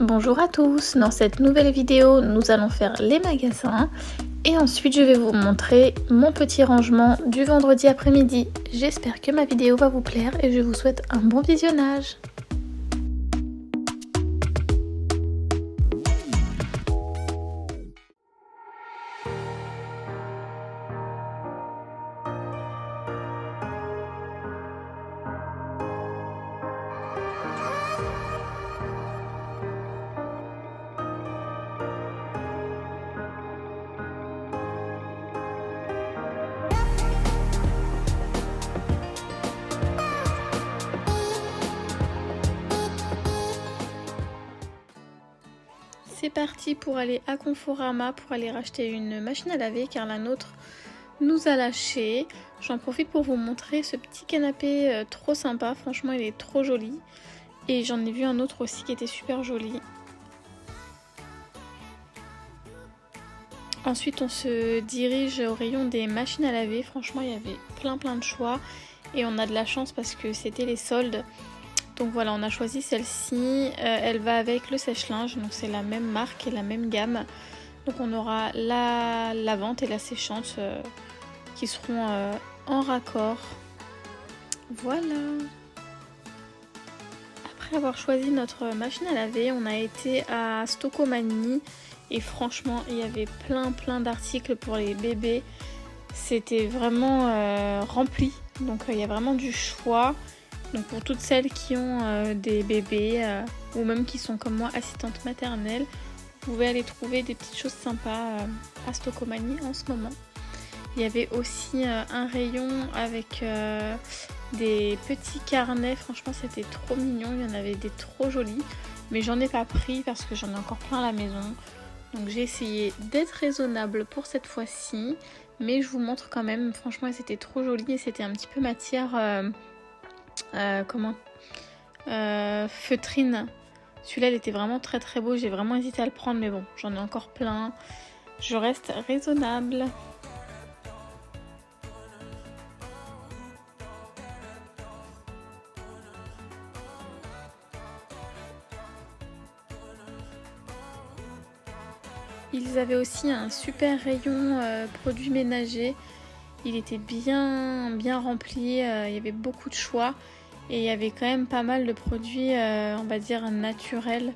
Bonjour à tous, dans cette nouvelle vidéo nous allons faire les magasins et ensuite je vais vous montrer mon petit rangement du vendredi après-midi. J'espère que ma vidéo va vous plaire et je vous souhaite un bon visionnage. C'est parti pour aller à Conforama pour aller racheter une machine à laver car la nôtre nous a lâché. J'en profite pour vous montrer ce petit canapé trop sympa, franchement il est trop joli. Et j'en ai vu un autre aussi qui était super joli. Ensuite on se dirige au rayon des machines à laver, franchement il y avait plein de choix. Et on a de la chance parce que c'était les soldes. Donc voilà, on a choisi celle-ci, elle va avec le sèche-linge, donc c'est la même marque et la même gamme. Donc on aura la lavante et la séchante qui seront en raccord. Voilà. Après avoir choisi notre machine à laver, on a été à Stocomanie et franchement il y avait plein d'articles pour les bébés. C'était vraiment rempli, donc il y a vraiment du choix. Donc pour toutes celles qui ont des bébés ou même qui sont comme moi assistantes maternelles, vous pouvez aller trouver des petites choses sympas à Stocomanie en ce moment. Il y avait aussi un rayon avec des petits carnets, franchement c'était trop mignon, il y en avait des trop jolis. Mais j'en ai pas pris parce que j'en ai encore plein à la maison. Donc j'ai essayé d'être raisonnable pour cette fois-ci. Mais je vous montre quand même, franchement c'était trop joli et c'était un petit peu matière... feutrine. Celui-là il était vraiment très beau, j'ai vraiment hésité à le prendre mais bon j'en ai encore plein, je reste raisonnable. Ils avaient aussi un super rayon produits ménagers. Il était bien rempli, il y avait beaucoup de choix et il y avait quand même pas mal de produits, on va dire naturels.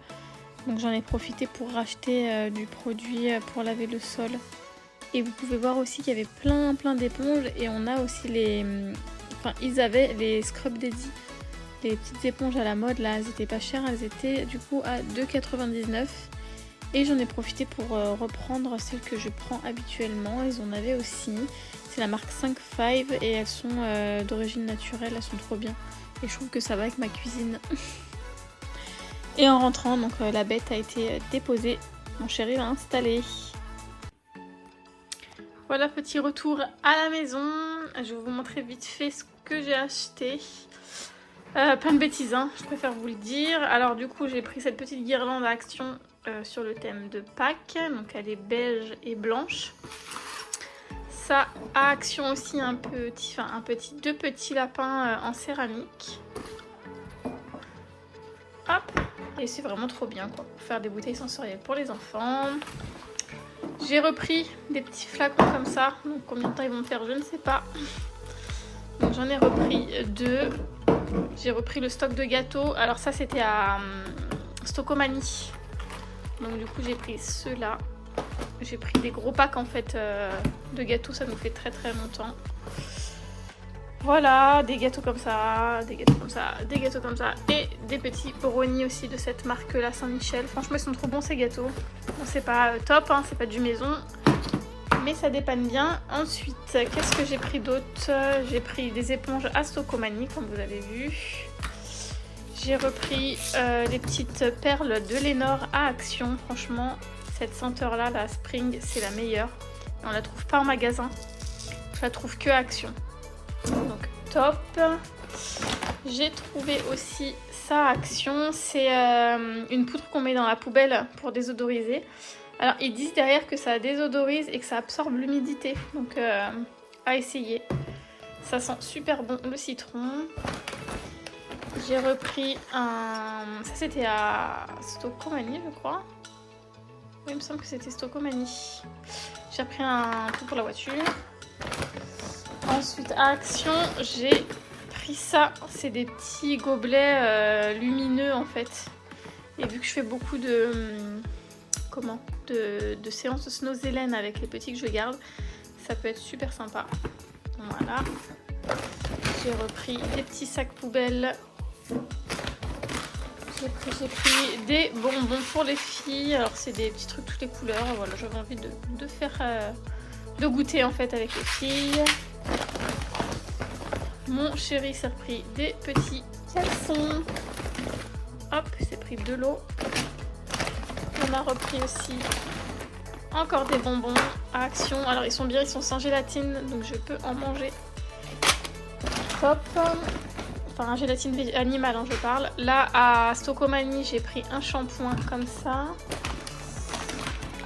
Donc j'en ai profité pour racheter du produit pour laver le sol. Et vous pouvez voir aussi qu'il y avait plein d'éponges et on a aussi ils avaient les Scrub Daddy, les petites éponges à la mode là, elles étaient pas chères, elles étaient du coup à 2,99 €. Et j'en ai profité pour reprendre celles que je prends habituellement, elles en avaient aussi. C'est la marque 5 et elles sont d'origine naturelle, elles sont trop bien. Et je trouve que ça va avec ma cuisine. Et en rentrant, donc la bête a été déposée. Mon chéri l'a installée. Voilà, petit retour à la maison. Je vais vous montrer vite fait ce que j'ai acheté. Plein de bêtises, hein, je préfère vous le dire. Alors du coup, j'ai pris cette petite guirlande à Action sur le thème de Pâques. Donc elle est beige et blanche. Ça à Action aussi deux petits lapins en céramique. Hop, et c'est vraiment trop bien quoi, pour faire des bouteilles sensorielles pour les enfants. J'ai repris des petits flacons comme ça, donc combien de temps ils vont me faire je ne sais pas. Donc j'en ai repris 2. J'ai repris le stock de gâteaux, alors ça c'était à Stocomanie. Donc du coup j'ai pris ceux-là. J'ai pris des gros packs en fait de gâteaux, ça nous fait très longtemps. Voilà, des gâteaux comme ça, des gâteaux comme ça, des gâteaux comme ça et des petits brownies aussi de cette marque là, Saint-Michel. Franchement ils sont trop bons ces gâteaux. Bon, c'est pas top, hein, c'est pas du maison, mais ça dépanne bien. Ensuite, qu'est-ce que j'ai pris d'autre? J'ai pris des éponges à Stocomanie comme vous avez vu. J'ai repris les petites perles de Lénore à Action. Franchement, cette senteur là, la Spring, c'est la meilleure. Et on la trouve pas en magasin, je la trouve que à Action. Donc top. J'ai trouvé aussi ça à Action. C'est une poudre qu'on met dans la poubelle pour désodoriser. Alors ils disent derrière que ça désodorise et que ça absorbe l'humidité. Donc à essayer. Ça sent super bon le citron. J'ai repris un... Ça c'était à Stocomanie je crois. Oui, il me semble que c'était Stocomanie. J'ai repris un truc pour la voiture. Ensuite à Action, j'ai pris ça. C'est des petits gobelets lumineux en fait. Et vu que je fais beaucoup de... de séances de Snozelen avec les petits que je garde, ça peut être super sympa. Voilà. J'ai repris des petits sacs poubelles. J'ai pris des bonbons pour les filles. Alors c'est des petits trucs toutes les couleurs. Voilà, j'avais envie de faire de goûter en fait avec les filles. Mon chéri s'est repris des petits caleçons. Hop, il s'est pris de l'eau. On a repris aussi encore des bonbons à Action. Alors ils sont bien, ils sont sans gélatine, donc je peux en manger. Top. Enfin, gélatine animale, hein, je parle. Là, à Stocomanie, j'ai pris un shampoing comme ça.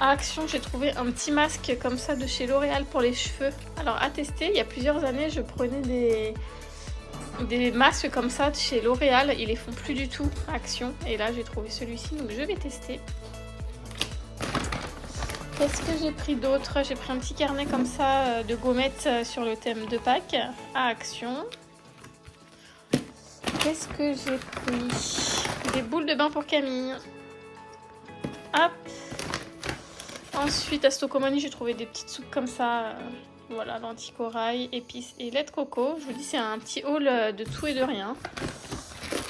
À Action, j'ai trouvé un petit masque comme ça de chez L'Oréal pour les cheveux. Alors, à tester, il y a plusieurs années, je prenais des masques comme ça de chez L'Oréal. Ils les font plus du tout à Action. Et là, j'ai trouvé celui-ci, donc je vais tester. Qu'est-ce que j'ai pris d'autre? J'ai pris un petit carnet comme ça de gommettes sur le thème de Pâques à Action. Qu'est-ce que j'ai pris? Des boules de bain pour Camille. Hop. Ensuite, à Stocomanie, j'ai trouvé des petites soupes comme ça. Voilà, l'anticorail, épices et lait de coco. Je vous dis, c'est un petit haul de tout et de rien.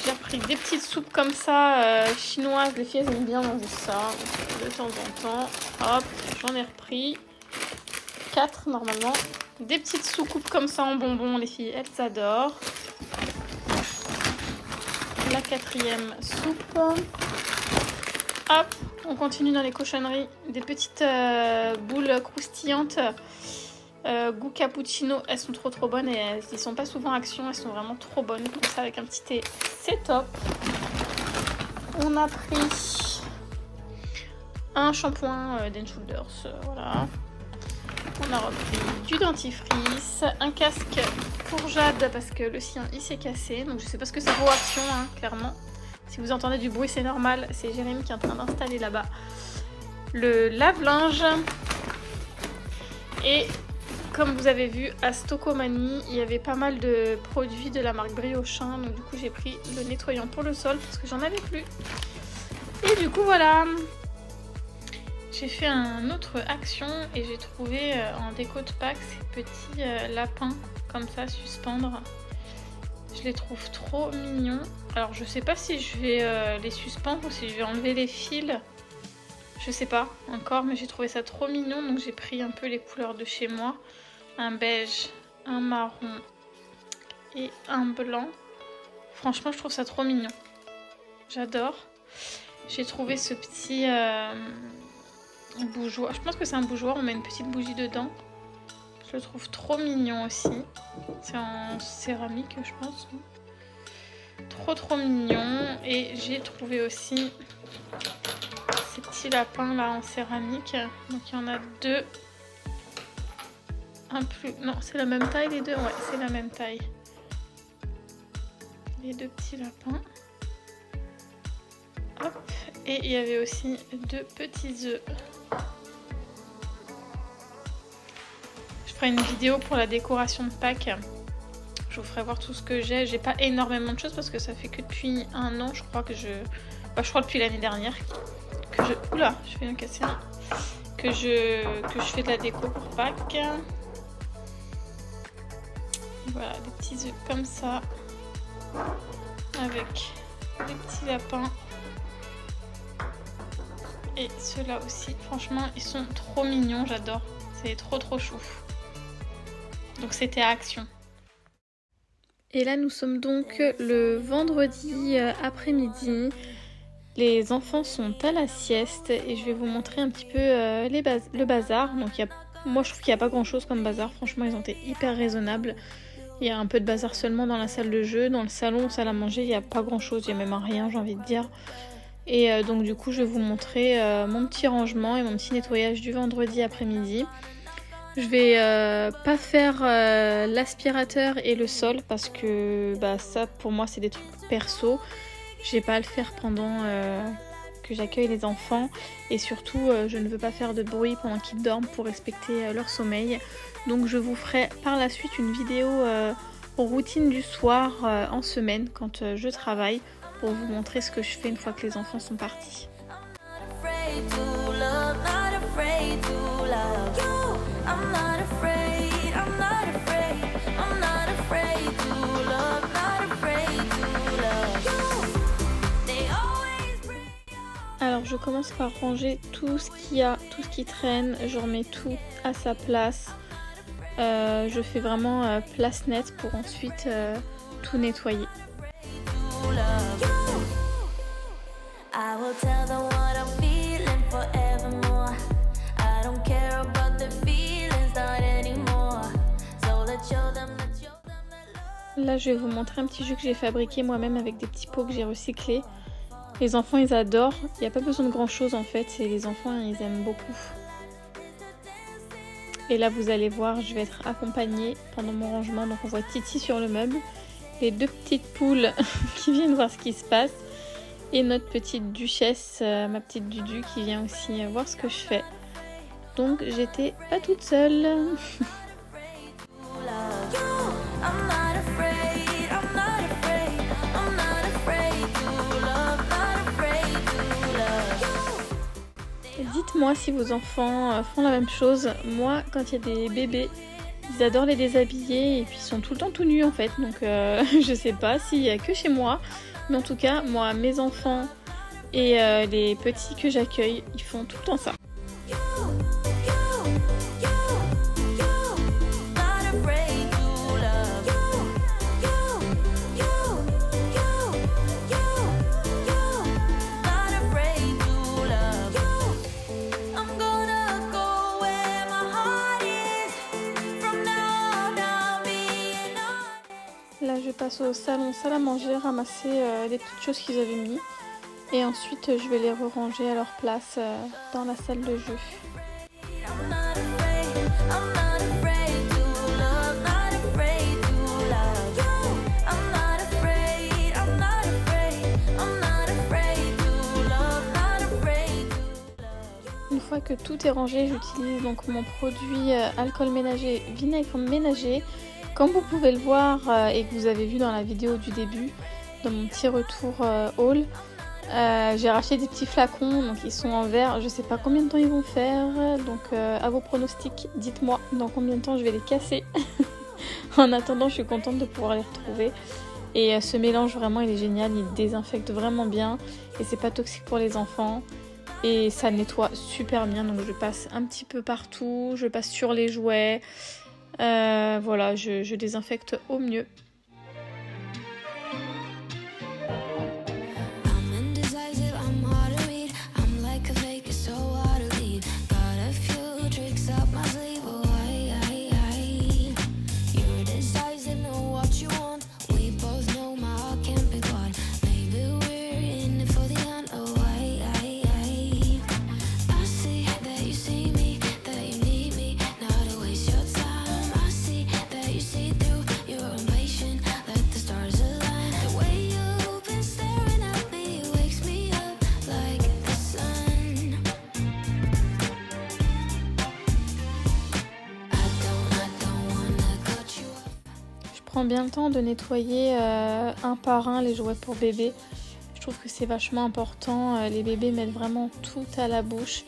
J'ai repris des petites soupes comme ça, chinoises. Les filles, elles aiment bien manger ça de temps en temps. Hop, j'en ai repris 4 normalement. Des petites soucoupes comme ça en bonbons. Les filles, elles adorent. La 4e soupe. Hop, on continue dans les cochonneries. Des petites boules croustillantes goût cappuccino. Elles sont trop bonnes et elles ne sont pas souvent à Action. Elles sont vraiment trop bonnes. Comme ça avec un petit thé, c'est top. On a pris un shampoing d'Enshoulders. Voilà. On a repris du dentifrice, un casque pour Jade parce que le sien il s'est cassé. Donc je sais pas ce que ça vaut Action, hein, clairement. Si vous entendez du bruit, c'est normal. C'est Jérémy qui est en train d'installer là-bas le lave-linge. Et comme vous avez vu, à Stocomanie, il y avait pas mal de produits de la marque Briochin. Donc du coup, j'ai pris le nettoyant pour le sol parce que j'en avais plus. Et du coup, voilà. J'ai fait un autre Action et j'ai trouvé en déco de Pâques ces petits lapins comme ça suspendre. Je les trouve trop mignons. Alors je sais pas si je vais les suspendre ou si je vais enlever les fils. Je sais pas encore, mais j'ai trouvé ça trop mignon. Donc j'ai pris un peu les couleurs de chez moi. Un beige, un marron et un blanc. Franchement, je trouve ça trop mignon. J'adore. J'ai trouvé ce petit bougeoir. Je pense que c'est un bougeoir, on met une petite bougie dedans. Je le trouve trop mignon aussi. C'est en céramique, je pense. Trop mignon. Et j'ai trouvé aussi ces petits lapins là en céramique. Donc il y en a 2. Un plus... Non, c'est la même taille les deux. Ouais, c'est la même taille. Les 2 petits lapins. Hop. Et il y avait aussi 2 petits œufs. Je ferai une vidéo pour la décoration de Pâques. Je vous ferai voir tout ce que j'ai. J'ai pas énormément de choses parce que ça fait que depuis un an, je crois que je... Bah, je crois depuis l'année dernière que je... Oula, je vais en casser un. Que je fais de la déco pour Pâques. Voilà, des petits œufs comme ça. Avec des petits lapins. Et ceux-là aussi. Franchement, ils sont trop mignons, j'adore. C'est trop chou. Donc c'était à Action. Et là, nous sommes donc le vendredi après-midi. Les enfants sont à la sieste et je vais vous montrer un petit peu le bazar. Donc, moi, je trouve qu'il n'y a pas grand-chose comme bazar. Franchement, ils ont été hyper raisonnables. Il y a un peu de bazar seulement dans la salle de jeu. Dans le salon, salle à manger, il n'y a pas grand-chose. Il n'y a même rien, j'ai envie de dire. Et donc, du coup, je vais vous montrer mon petit rangement et mon petit nettoyage du vendredi après-midi. Je vais pas faire l'aspirateur et le sol parce que ça pour moi c'est des trucs perso. J'ai pas à le faire pendant que j'accueille les enfants et surtout je ne veux pas faire de bruit pendant qu'ils dorment pour respecter leur sommeil. Donc je vous ferai par la suite une vidéo routine du soir en semaine quand je travaille pour vous montrer ce que je fais une fois que les enfants sont partis. Alors je commence par ranger tout ce qu'il y a, tout ce qui traîne, je remets tout à sa place. Je fais vraiment place nette pour ensuite tout nettoyer. Là je vais vous montrer un petit jus que j'ai fabriqué moi-même avec des petits pots que j'ai recyclés. Les enfants ils adorent, il n'y a pas besoin de grand chose en fait, et les enfants ils aiment beaucoup. Et là vous allez voir, je vais être accompagnée pendant mon rangement, donc on voit Titi sur le meuble, les 2 petites poules qui viennent voir ce qui se passe, et notre petite duchesse, ma petite Dudu qui vient aussi voir ce que je fais. Donc j'étais pas toute seule. Dites-moi si vos enfants font la même chose. Moi, quand il y a des bébés, ils adorent les déshabiller et puis ils sont tout le temps tout nus en fait. Donc je sais pas s'il y a que chez moi. Mais en tout cas, moi, mes enfants et les petits que j'accueille, ils font tout le temps ça. Là je passe au salon salle à manger, ramasser les petites choses qu'ils avaient mis. Et ensuite je vais les ranger à leur place dans la salle de jeu. Une fois que tout est rangé, j'utilise donc mon produit alcool ménager, vinaigre ménager. Comme vous pouvez le voir et que vous avez vu dans la vidéo du début, dans mon petit retour haul, j'ai racheté des petits flacons, donc ils sont en verre. Je sais pas combien de temps ils vont faire, donc à vos pronostics, dites-moi dans combien de temps je vais les casser. En attendant, je suis contente de pouvoir les retrouver. Et ce mélange vraiment il est génial, il désinfecte vraiment bien et c'est pas toxique pour les enfants. Et ça nettoie super bien, donc je passe un petit peu partout, je passe sur les jouets. Voilà, je désinfecte au mieux. Je prends bien le temps de nettoyer un par un les jouets pour bébés. Je trouve que c'est vachement important. Les bébés mettent vraiment tout à la bouche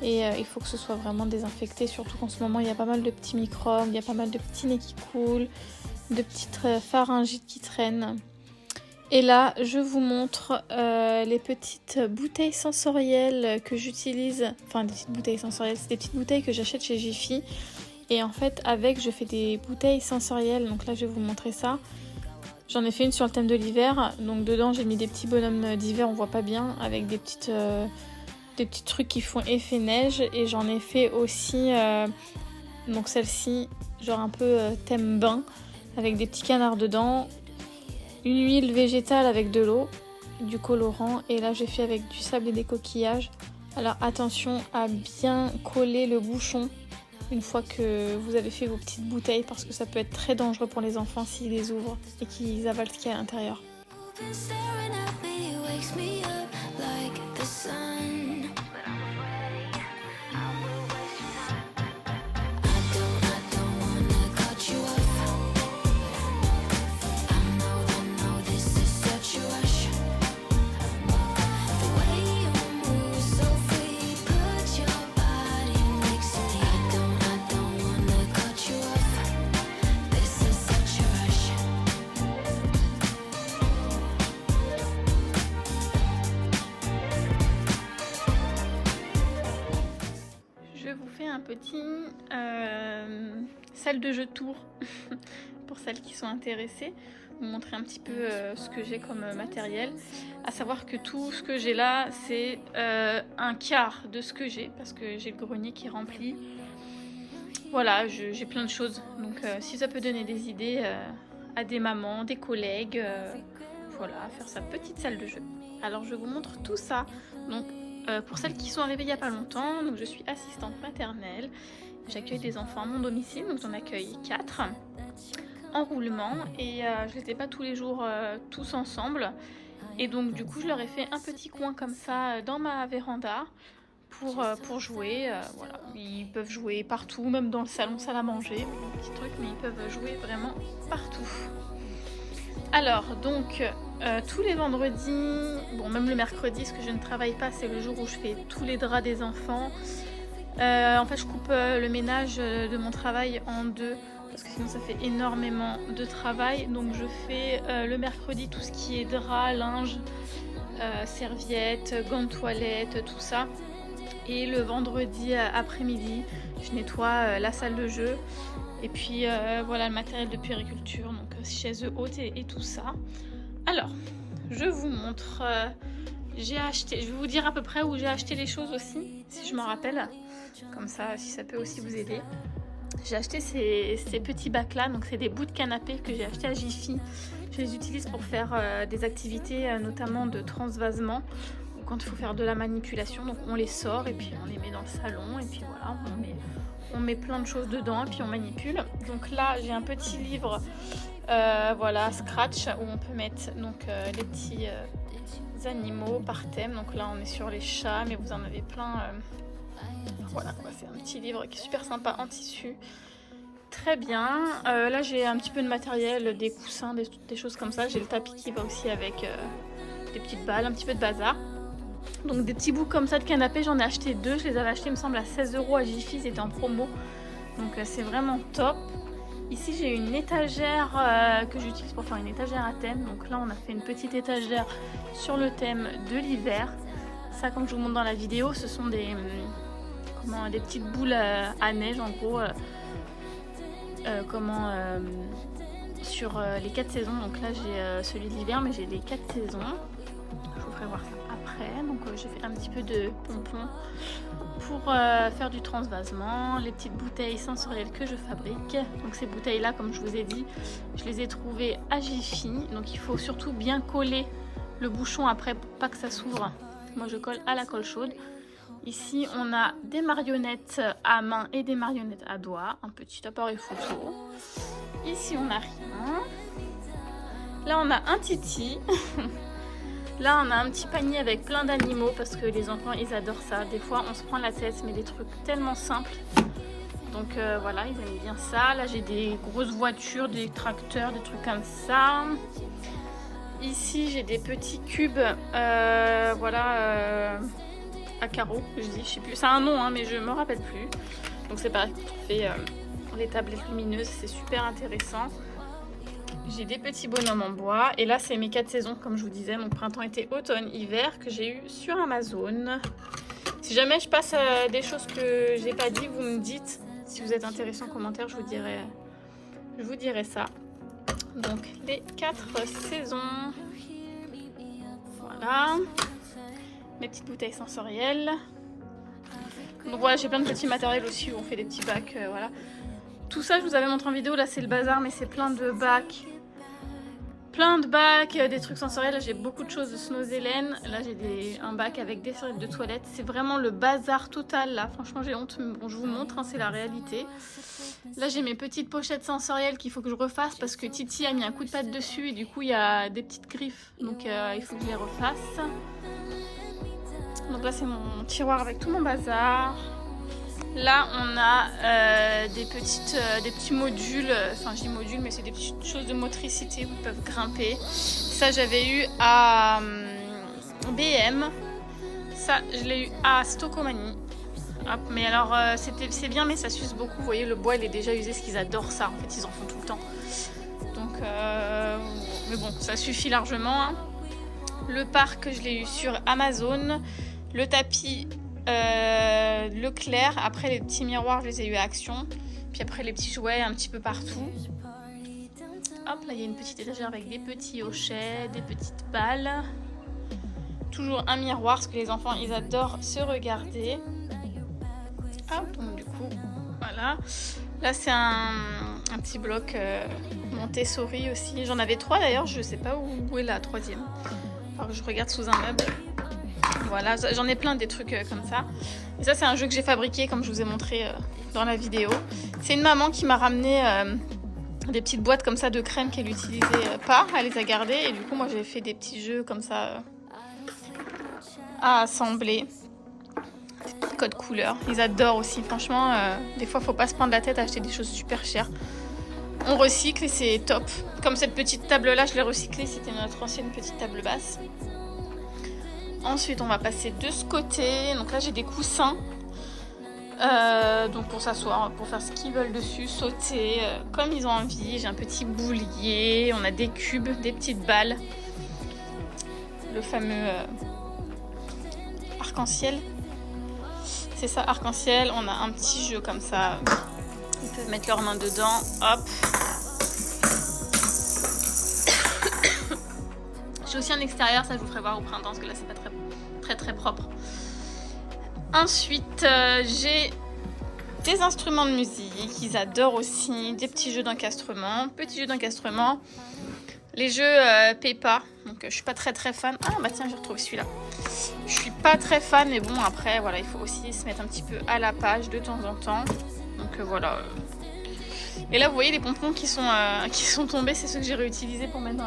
et il faut que ce soit vraiment désinfecté. Surtout qu'en ce moment il y a pas mal de petits microbes, il y a pas mal de petits nez qui coulent, de petites pharyngites qui traînent. Et là je vous montre les petites bouteilles sensorielles que j'utilise. Enfin des petites bouteilles sensorielles, c'est des petites bouteilles que j'achète chez Jiffy. Et en fait avec je fais des bouteilles sensorielles, donc là je vais vous montrer ça. J'en ai fait une sur le thème de l'hiver, donc dedans j'ai mis des petits bonhommes d'hiver, on voit pas bien, avec des petits trucs qui font effet neige. Et j'en ai fait aussi, donc celle-ci, genre un peu thème bain, avec des petits canards dedans, une huile végétale avec de l'eau, du colorant, et là j'ai fait avec du sable et des coquillages. Alors attention à bien coller le bouchon une fois que vous avez fait vos petites bouteilles, parce que ça peut être très dangereux pour les enfants s'ils les ouvrent et qu'ils avalent ce qu'il y a à l'intérieur. Petit salle de jeu tour pour celles qui sont intéressées, vous montrer un petit peu ce que j'ai comme matériel, à savoir que tout ce que j'ai là c'est un quart de ce que j'ai parce que j'ai le grenier qui est rempli. Voilà, j'ai plein de choses, donc si ça peut donner des idées à des mamans, des collègues, voilà, faire sa petite salle de jeu. Alors je vous montre tout ça. Donc pour celles qui sont arrivées il n'y a pas longtemps, donc je suis assistante maternelle, j'accueille des enfants à mon domicile, donc j'en accueille 4 en roulement et je les ai pas tous les jours tous ensemble, et donc du coup je leur ai fait un petit coin comme ça dans ma véranda pour jouer. Voilà, ils peuvent jouer partout, même dans le salon salle à manger, petit truc, mais ils peuvent jouer vraiment partout. Alors donc tous les vendredis, bon même le mercredi, ce que je ne travaille pas, c'est le jour où je fais tous les draps des enfants. En fait je coupe le ménage de mon travail en deux parce que sinon ça fait énormément de travail. Donc je fais le mercredi tout ce qui est drap, linge, serviettes, gants de toilette, tout ça. Et le vendredi après-midi je nettoie la salle de jeu. Et puis voilà le matériel de puériculture, donc chaises hautes et tout ça. Alors, je vous montre, j'ai acheté, je vais vous dire à peu près où j'ai acheté les choses aussi, si je m'en rappelle, comme ça, si ça peut aussi vous aider. J'ai acheté ces petits bacs là, donc c'est des bouts de canapé que j'ai acheté à Jiffy. Je les utilise pour faire des activités, notamment de transvasement, quand il faut faire de la manipulation. Donc on les sort et puis on les met dans le salon et puis voilà, on met plein de choses dedans et puis on manipule. Donc là j'ai un petit livre voilà, Scratch, où on peut mettre donc les petits animaux par thème. Donc là on est sur les chats, mais vous en avez plein. Voilà, c'est un petit livre qui est super sympa en tissu. Très bien. Là j'ai un petit peu de matériel, des coussins, des choses comme ça. J'ai le tapis qui va aussi avec des petites balles, un petit peu de bazar. Donc des petits bouts comme ça de canapé, j'en ai acheté 2. Je les avais achetés, il me semble, à 16 € à Jiffy, c'était en promo. Donc c'est vraiment top. Ici j'ai une étagère que j'utilise pour faire une étagère à thème. Donc là on a fait une petite étagère sur le thème de l'hiver. Ça, comme je vous montre dans la vidéo, ce sont des petites boules à neige en gros. Sur les 4 saisons. Donc là j'ai celui de l'hiver, mais j'ai les 4 saisons. Je vous ferai voir ça après. Donc j'ai fait un petit peu de pompons pour faire du transvasement. Les petites bouteilles sensorielles que je fabrique. Donc ces bouteilles là, comme je vous ai dit, je les ai trouvées à Jiffy. Donc il faut surtout bien coller le bouchon après pour pas que ça s'ouvre. Moi je colle à la colle chaude. Ici on a des marionnettes à main et des marionnettes à doigts. Un petit appareil photo. Ici on n'a rien. Là on a un titi. Là on a un petit panier avec plein d'animaux parce que les enfants ils adorent ça. Des fois on se prend la tête, mais des trucs tellement simples. Donc voilà, ils aiment bien ça. Là j'ai des grosses voitures, des tracteurs, des trucs comme ça. Ici j'ai des petits cubes, voilà, à carreaux, je sais plus. C'est un nom hein, mais je me rappelle plus. Donc c'est pareil, on fait les tablettes lumineuses, c'est super intéressant. J'ai des petits bonhommes en bois. Et là, c'est mes 4 saisons, comme je vous disais. Donc, printemps, été, automne, hiver, que j'ai eu sur Amazon. Si jamais je passe à des choses que j'ai pas dit, vous me dites. Si vous êtes intéressé en commentaire, je vous dirai ça. Donc, les 4 saisons. Voilà. Mes petites bouteilles sensorielles. Donc, voilà, j'ai plein de petits matériels aussi où on fait des petits bacs. Voilà. Tout ça, je vous avais montré en vidéo. Là, c'est le bazar, mais c'est plein de bacs. plein de bacs, des trucs sensoriels. Là, j'ai beaucoup de choses de Snozellen. Là, j'ai un bac avec des serviettes de toilette. C'est vraiment le bazar total, là. Franchement, j'ai honte. Mais bon, je vous montre, hein, c'est la réalité. Là, j'ai mes petites pochettes sensorielles qu'il faut que je refasse parce que Titi a mis un coup de patte dessus et du coup, il y a des petites griffes. Donc, il faut que je les refasse. Donc là, c'est mon tiroir avec tout mon bazar. Là, on a des petits modules, enfin je dis modules, mais c'est des petites choses de motricité où ils peuvent grimper. Ça, j'avais eu à BM. Ça, je l'ai eu à Stokomani. Hop, mais alors, c'est bien, mais ça s'use beaucoup. Vous voyez, le bois, il est déjà usé, parce qu'ils adorent ça. En fait, ils en font tout le temps. Donc, mais bon, ça suffit largement. Hein. Le parc, je l'ai eu sur Amazon. Le tapis... Leclerc, après les petits miroirs je les ai eu à Action, puis après les petits jouets un petit peu partout. Hop, là il y a une petite étagère avec des petits hochets, des petites balles, toujours un miroir parce que les enfants ils adorent se regarder. Hop, donc du coup voilà, là c'est un petit bloc Montessori aussi, j'en avais 3 d'ailleurs, je sais pas où est la 3e, alors je regarde sous un meuble. Voilà, j'en ai plein des trucs comme ça. Et ça, c'est un jeu que j'ai fabriqué, comme je vous ai montré dans la vidéo. C'est une maman qui m'a ramené des petites boîtes comme ça de crème qu'elle n'utilisait pas. Elle les a gardées. Et du coup, moi, j'ai fait des petits jeux comme ça à assembler. Des petits codes couleurs. Ils adorent aussi. Franchement, des fois, faut pas se prendre la tête à acheter des choses super chères. On recycle et c'est top. Comme cette petite table-là, je l'ai recyclée. C'était notre ancienne petite table basse. Ensuite, on va passer de ce côté. Donc là, j'ai des coussins. Donc pour s'asseoir, pour faire ce qu'ils veulent dessus, sauter comme ils ont envie. J'ai un petit boulier. On a des cubes, des petites balles. Le fameux arc-en-ciel. C'est ça, arc-en-ciel. On a un petit jeu comme ça. Ils peuvent mettre leurs mains dedans. Hop. J'ai aussi un extérieur, ça je vous ferai voir au printemps parce que là c'est pas très propre. Ensuite j'ai des instruments de musique, ils adorent aussi, des petits jeux d'encastrement, les jeux Peppa, donc je suis pas très fan. Ah bah tiens, j'ai retrouvé celui-là. Je suis pas très fan, mais bon après voilà, il faut aussi se mettre un petit peu à la page de temps en temps. Donc voilà. Et là vous voyez les pompons qui sont tombés, c'est ceux que j'ai réutilisés pour mettre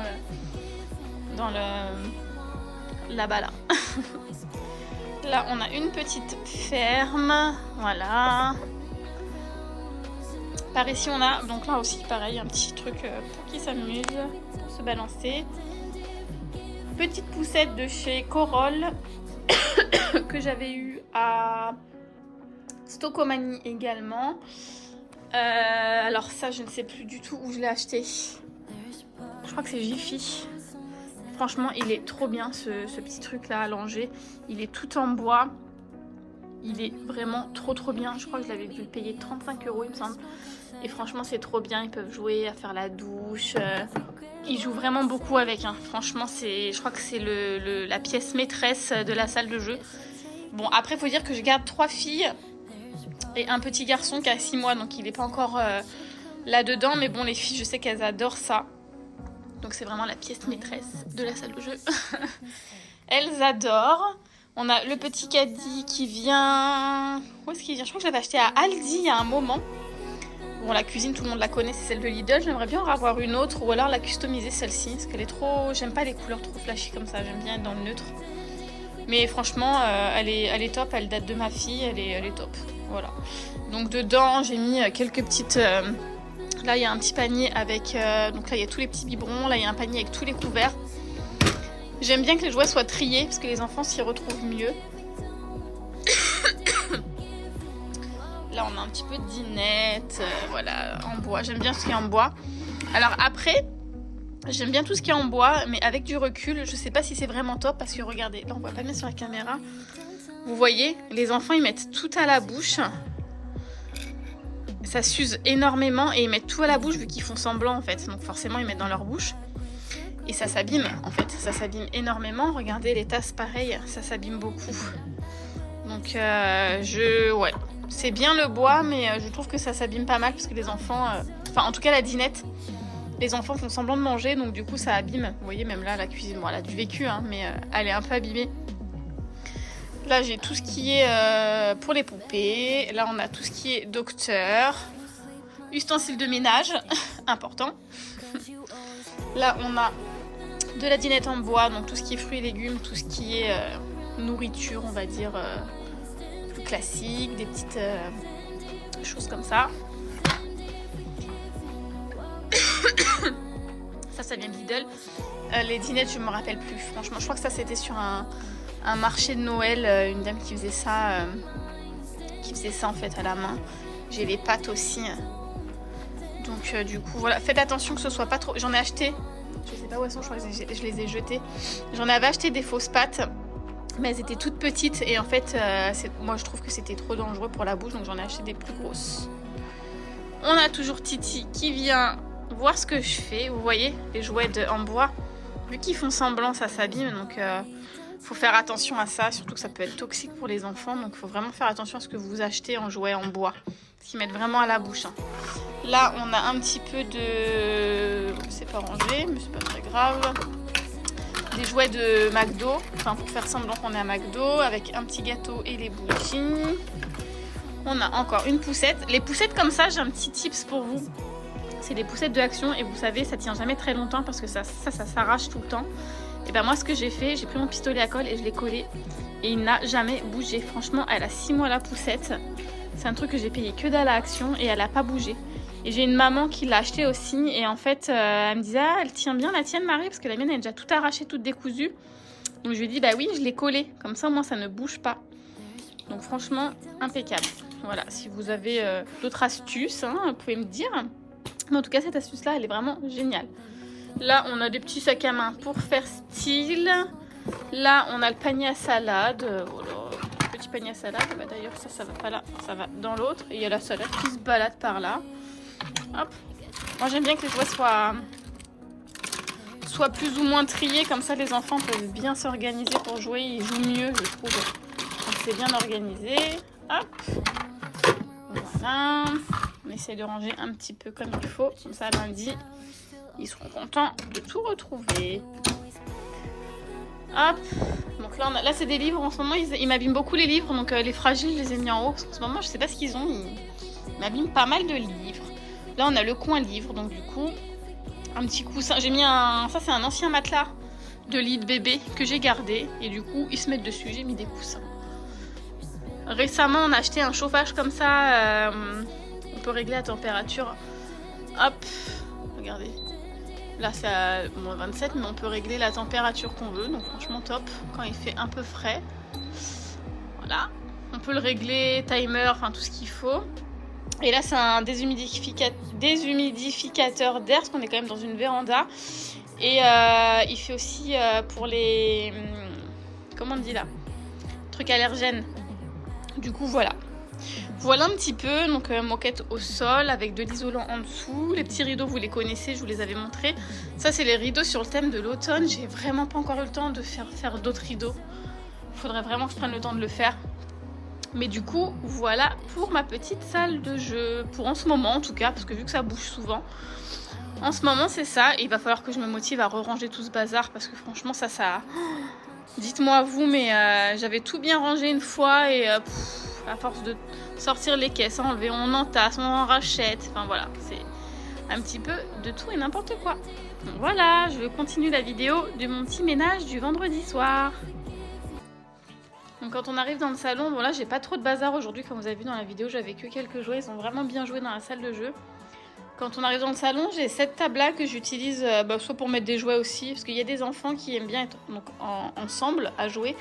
là-bas là. Là on a une petite ferme, voilà. Par ici on a donc là aussi pareil un petit truc pour qu'ils s'amusent, pour se balancer. Petite poussette de chez Corolle que j'avais eu à Stokomani également. Alors ça je ne sais plus du tout où je l'ai acheté. Je crois que c'est Jiffy. Franchement, il est trop bien ce petit truc là allongé. Il est tout en bois. Il est vraiment trop bien. Je crois que je l'avais dû le payer 35 € il me semble. Et franchement, c'est trop bien. Ils peuvent jouer, à faire la douche. Ils jouent vraiment beaucoup avec. Hein. Franchement, je crois que c'est la pièce maîtresse de la salle de jeu. Bon, après, il faut dire que je garde 3 filles et un petit garçon qui a 6 mois. Donc, il n'est pas encore là-dedans. Mais bon, les filles, je sais qu'elles adorent ça. Donc c'est vraiment la pièce maîtresse de la salle de jeu. Elles adorent. On a le petit caddie qui vient... Où est-ce qu'il vient? Je crois que je l'avais acheté à Aldi il y a un moment. Bon, la cuisine, tout le monde la connaît, c'est celle de Lidl. J'aimerais bien en avoir une autre ou alors la customiser celle-ci. Parce qu'elle est trop... J'aime pas les couleurs trop flashy comme ça. J'aime bien être dans le neutre. Mais franchement, elle est top. Elle date de ma fille. Elle est top. Voilà. Donc dedans, j'ai mis quelques petites... Là, il y a un petit panier avec... donc là, il y a tous les petits biberons. Là, il y a un panier avec tous les couverts. J'aime bien que les jouets soient triés parce que les enfants s'y retrouvent mieux. Là, on a un petit peu de dinette. Voilà, en bois. J'aime bien ce qui est en bois. Alors après, j'aime bien tout ce qui est en bois. Mais avec du recul, je sais pas si c'est vraiment top. Parce que regardez, là, on voit pas bien sur la caméra. Vous voyez, les enfants, ils mettent tout à la bouche. Ça s'use énormément et ils mettent tout à la bouche vu qu'ils font semblant en fait. Donc forcément ils mettent dans leur bouche. Et ça s'abîme en fait. Ça s'abîme énormément. Regardez les tasses pareil, ça s'abîme beaucoup. Donc ouais. C'est bien le bois mais je trouve que ça s'abîme pas mal parce que les enfants... Enfin en tout cas la dinette. les enfants font semblant de manger, donc du coup ça abîme. Vous voyez, même là la cuisine, bon, elle a du vécu, hein, mais elle est un peu abîmée. Là j'ai tout ce qui est pour les poupées. Là on a tout ce qui est docteur, ustensiles de ménage, important. Là on a de la dinette en bois, donc tout ce qui est fruits et légumes, tout ce qui est nourriture, on va dire plus classique, des petites choses comme ça. Ça vient de Lidl. Les dinettes, je me rappelle plus. Franchement, je crois que ça c'était sur un marché de Noël, une dame qui faisait ça en fait à la main. J'ai les pâtes aussi. Donc du coup voilà, faites attention que ce soit pas trop. J'en ai acheté. Je sais pas où elles sont, je crois que je les ai jetées. J'en avais acheté des fausses pâtes, mais elles étaient toutes petites et en fait, moi je trouve que c'était trop dangereux pour la bouche, donc j'en ai acheté des plus grosses. On a toujours Titi qui vient voir ce que je fais. Vous voyez, les jouets en bois, vu qu'ils font semblant, ça s'abîme, donc faut faire attention à ça, surtout que ça peut être toxique pour les enfants, donc il faut vraiment faire attention à ce que vous achetez en jouets en bois, ce qu'ils mettent vraiment à la bouche. Hein. Là, on a un petit peu de... C'est pas rangé, mais c'est pas très grave. Des jouets de McDo, enfin pour faire semblant qu'on est à McDo, avec un petit gâteau et les bougies. On a encore une poussette. Les poussettes comme ça, j'ai un petit tips pour vous. C'est des poussettes de Action et vous savez, ça tient jamais très longtemps parce que ça s'arrache tout le temps. Et ben moi, ce que j'ai fait, j'ai pris mon pistolet à colle et je l'ai collé. Et il n'a jamais bougé. Franchement, elle a 6 mois la poussette. C'est un truc que j'ai payé que dalle à Action et elle a pas bougé. Et j'ai une maman qui l'a acheté aussi et en fait elle me disait ah, elle tient bien la tienne Marie parce que la mienne elle est déjà tout arrachée, toute décousue. Donc je lui ai dit bah oui je l'ai collée, comme ça moi ça ne bouge pas. Donc franchement impeccable. Voilà, si vous avez d'autres astuces, hein, vous pouvez me dire. Mais en tout cas cette astuce là elle est vraiment géniale. Là on a des petits sacs à main pour faire style. Là on a le panier à salade. Voilà. Petit panier à salade, bah, d'ailleurs ça va pas là, ça va dans l'autre. Et il y a la salade qui se balade par là. Hop. Moi j'aime bien que les jouets soient plus ou moins triés, comme ça les enfants peuvent bien s'organiser pour jouer, ils jouent mieux je trouve. Donc c'est bien organisé. Hop. Voilà. On essaie de ranger un petit peu comme il faut, comme ça lundi ils seront contents de tout retrouver. Hop. Donc là, là c'est des livres en ce moment, ils m'abîment beaucoup les livres, donc les fragiles je les ai mis en haut parce qu'en ce moment je sais pas ce qu'ils ont, ils m'abîment pas mal de livres. Là on a le coin livre, donc du coup un petit coussin, j'ai mis ça c'est un ancien matelas de lit de bébé que j'ai gardé et du coup ils se mettent dessus, j'ai mis des coussins. Récemment on a acheté un chauffage comme ça, on peut régler la température. Hop, regardez. Là c'est à moins 27 mais on peut régler la température qu'on veut, donc franchement top quand il fait un peu frais. Voilà, on peut le régler, timer, enfin tout ce qu'il faut. Et là c'est un déshumidificateur d'air parce qu'on est quand même dans une véranda. Et il fait aussi pour les... comment on dit là, trucs allergènes. Du coup voilà. Voilà un petit peu, donc moquette au sol avec de l'isolant en dessous. Les petits rideaux, vous les connaissez, je vous les avais montrés. Ça, c'est les rideaux sur le thème de l'automne. J'ai vraiment pas encore eu le temps de faire d'autres rideaux. Il faudrait vraiment que je prenne le temps de le faire. Mais du coup, voilà pour ma petite salle de jeu. Pour en ce moment, en tout cas, parce que vu que ça bouge souvent, en ce moment, c'est ça. Et il va falloir que je me motive à re-ranger tout ce bazar parce que franchement, ça... Dites-moi vous, mais j'avais tout bien rangé une fois et... à force de sortir les caisses, enlever, on entasse, on en rachète. Enfin voilà, c'est un petit peu de tout et n'importe quoi. Donc voilà, je vais continuer la vidéo de mon petit ménage du vendredi soir. Donc quand on arrive dans le salon, bon là j'ai pas trop de bazar aujourd'hui comme vous avez vu dans la vidéo, j'avais que quelques jouets, ils ont vraiment bien joué dans la salle de jeu. Quand on arrive dans le salon, j'ai cette table-là que j'utilise soit pour mettre des jouets aussi, parce qu'il y a des enfants qui aiment bien être donc, ensemble à jouer.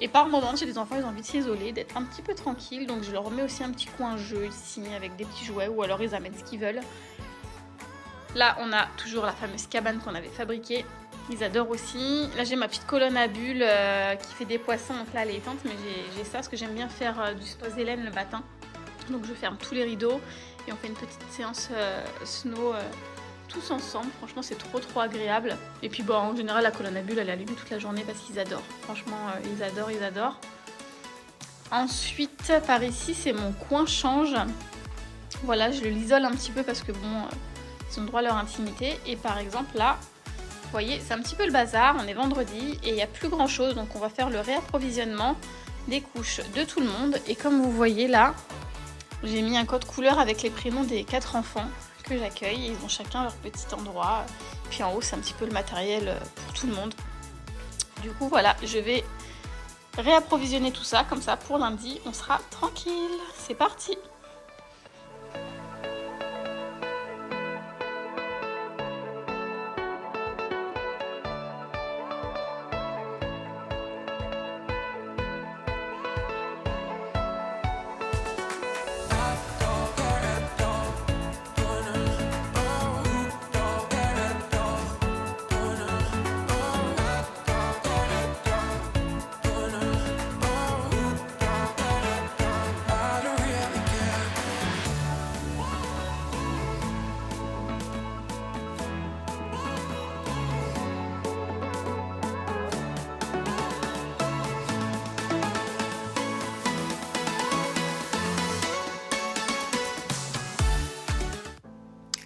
Et par moments, j'ai des enfants, ils ont envie de s'isoler, d'être un petit peu tranquilles. Donc je leur mets aussi un petit coin jeu ici avec des petits jouets ou alors ils amènent ce qu'ils veulent. Là, on a toujours la fameuse cabane qu'on avait fabriquée. Ils adorent aussi. Là, j'ai ma petite colonne à bulles qui fait des poissons. Donc là, elle est éteinte, mais j'ai ça parce que j'aime bien faire du spa Hélène le matin. Donc je ferme tous les rideaux et on fait une petite séance snow tous ensemble. Franchement, c'est trop agréable. Et puis bon, en général, la colonne à bulles, elle est allumée toute la journée parce qu'ils adorent. Franchement, ils adorent. Ensuite, par ici, c'est mon coin change. Voilà, je l'isole un petit peu parce que bon, Ils ont droit à leur intimité. Et par exemple là, vous voyez, c'est un petit peu le bazar. On est vendredi et il n'y a plus grand chose. Donc on va faire le réapprovisionnement des couches de tout le monde. Et comme vous voyez là, j'ai mis un code couleur avec les prénoms des 4 enfants que j'accueille. Ils ont chacun leur petit endroit. Puis en haut, c'est un petit peu le matériel pour tout le monde. Du coup, voilà, je vais réapprovisionner tout ça. Comme ça, pour lundi, on sera tranquille. C'est parti!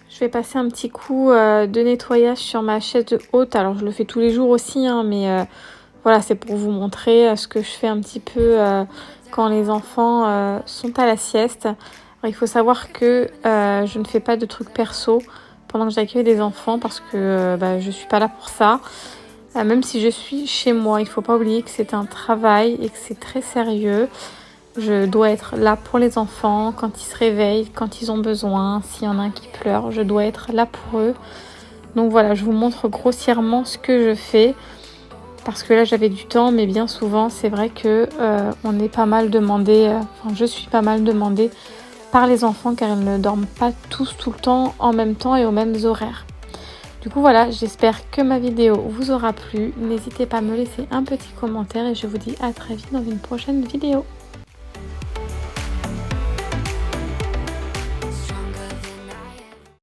Je vais passer un petit coup de nettoyage sur ma chaise haute. Alors je le fais tous les jours aussi, hein, mais voilà, c'est pour vous montrer ce que je fais un petit peu quand les enfants sont à la sieste. Alors, il faut savoir que je ne fais pas de trucs perso pendant que j'accueille des enfants parce que je suis pas là pour ça. Même si je suis chez moi, il faut pas oublier que c'est un travail et que c'est très sérieux. Je dois être là pour les enfants, quand ils se réveillent, quand ils ont besoin, s'il y en a un qui pleure, je dois être là pour eux. Donc voilà, je vous montre grossièrement ce que je fais, parce que là j'avais du temps, mais bien souvent c'est vrai que on est pas mal demandé, je suis pas mal demandée par les enfants car ils ne dorment pas tous tout le temps en même temps et aux mêmes horaires. Du coup voilà, j'espère que ma vidéo vous aura plu. N'hésitez pas à me laisser un petit commentaire et je vous dis à très vite dans une prochaine vidéo.